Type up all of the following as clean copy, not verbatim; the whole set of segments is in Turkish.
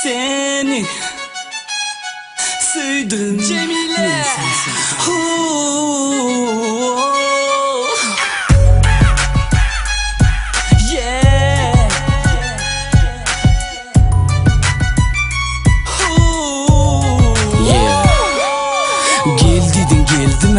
Seni sevdim Cemile.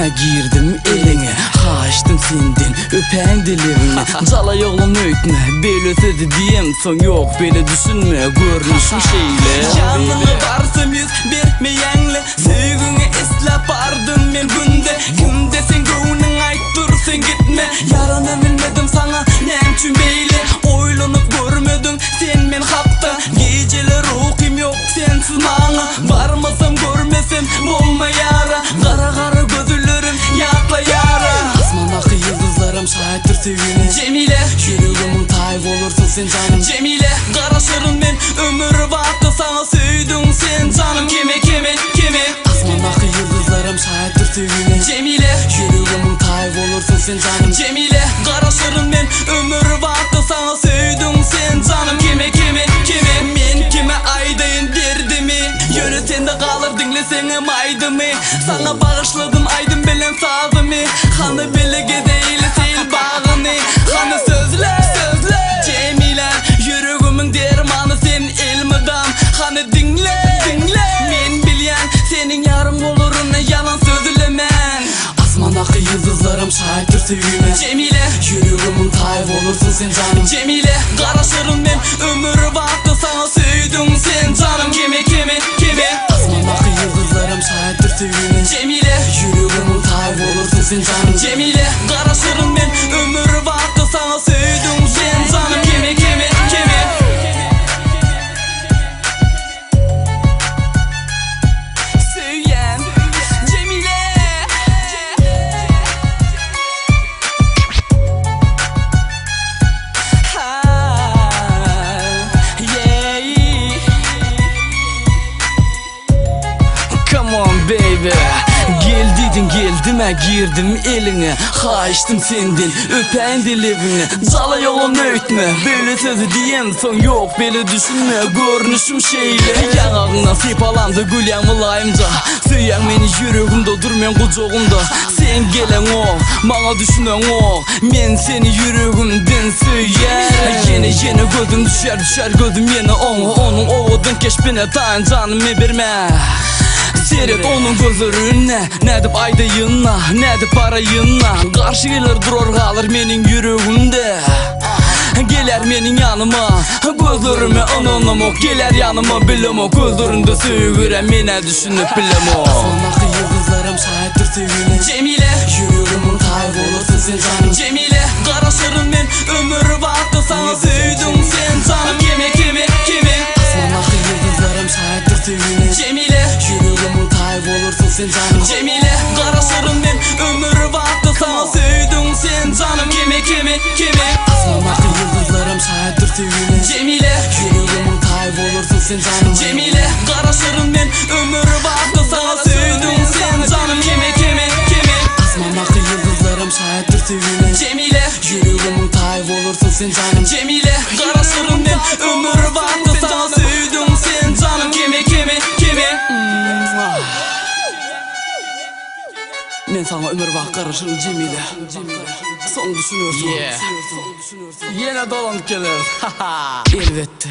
Girdim eline, haştım senden, öpen dilerini. Cala yolum öğütme, böyle sözü diyem son yok, böyle düşünme, görünüşüm şeyle. Yanılı varsam yüz vermeyenle, sevgini eslep ardım men günde. Kimde sen gönlün ait dur sen gitme, yaranı bilmedim sana nemçün beyle. Oylanıp görmedim sen men hapta, geceler uykum yok sensiz bana. Varmasam görmesem olma yara, kara kara gözlerim yakla yara. Asmandaki yıldızlarım şahittir sevgine Cemile. Yüreğimin tayf olursun sen canım Cemile. Karaşırım ben ömür vakti sana sevdim sen canım. Kime Asmandaki yıldızlarım şahittir sevgine Cemile. Yüreğimin tayf olursun sen canım Cemile. Karaşırım ben ömür vakti sana sevdim sen canım. Kime men kime aydayın derdimi, yönü sende kalır dinlesene maydımı. Sana bağışladım aydın belen sazımı, hanı bile gedeyle sil bağını. Hanı sözle Cemile, yüreğimin dermanı sen elmidam. Hanı dinle men bilyen senin yarım olurum, ne yalan sözlemen. Asmandaki yıldızlarım şahittir sevgime Cemile. Yüreğimin tayf olursun sen canım Cemile. Karaşırım ben ömür vakti sana sevdim sen canım. Kime Asmandaki yıldızlarım şahittir sevgime Cemile. Yüreğimin tayf olursun sen canım Cemile. Karaşırım ben ömür vakti sana sevdim sen canım. Kime Söyleyen Cemile. Come on baby, geldim girdim eline, haştım senden, öpen dilevini. Cala yolum öğütme, böyle sözü diyem son yok, böyle düşünme, görünüşüm şeyle. Yanağına sipalandı gülyen mulayımca, söyyen beni yüreğimde durmayan kucağımda. Sen gelen o, bana düşünen o, men seni yüreğimden söyler. Yine gözüm düşer gözüm yine onun oğudun keşbine tayin canımı verme. Seyret onun gözlerine, ne dip aydayınla, ne dip arayınla. Karşı gelir durur kalır menin yüreğimde, geler menin yanıma. Gözlerime onunla mok, geler yanıma bilem o. Gözlerinde söğürem mene düşünüp bilem o. Asmandaki yıldızlarım şahittir sevgine Cemile. Yüreğimin tayf olursun sen canım Cemile. Karaşırım ben ömür vakti sana sevdim sen canım. Kime Asmandaki yıldızlarım şahittir sevgine Cemile. Yüreğimin tayf olursun sen canım Cemile. Karaşırım ben ömür vakti sana sevdim sen canım. Kime Asmandaki yıldızlarım şahittir sevgine Cemile. Yüreğimin tayf olursun sen canım Cemile. Karaşırım ben ömür vakti sana sevdim sen canım. Kime Asmandaki yıldızlarım şahittir sevgine Cemile. Yüreğimin tayf olursun sen canım Cemile. Karaşırım ben ömür vakti sana sevdim sen canım. Kime men sana ömür vakti karışırım Cemile. Son düşünüyorsun Yine dolanıp gelir. Elbette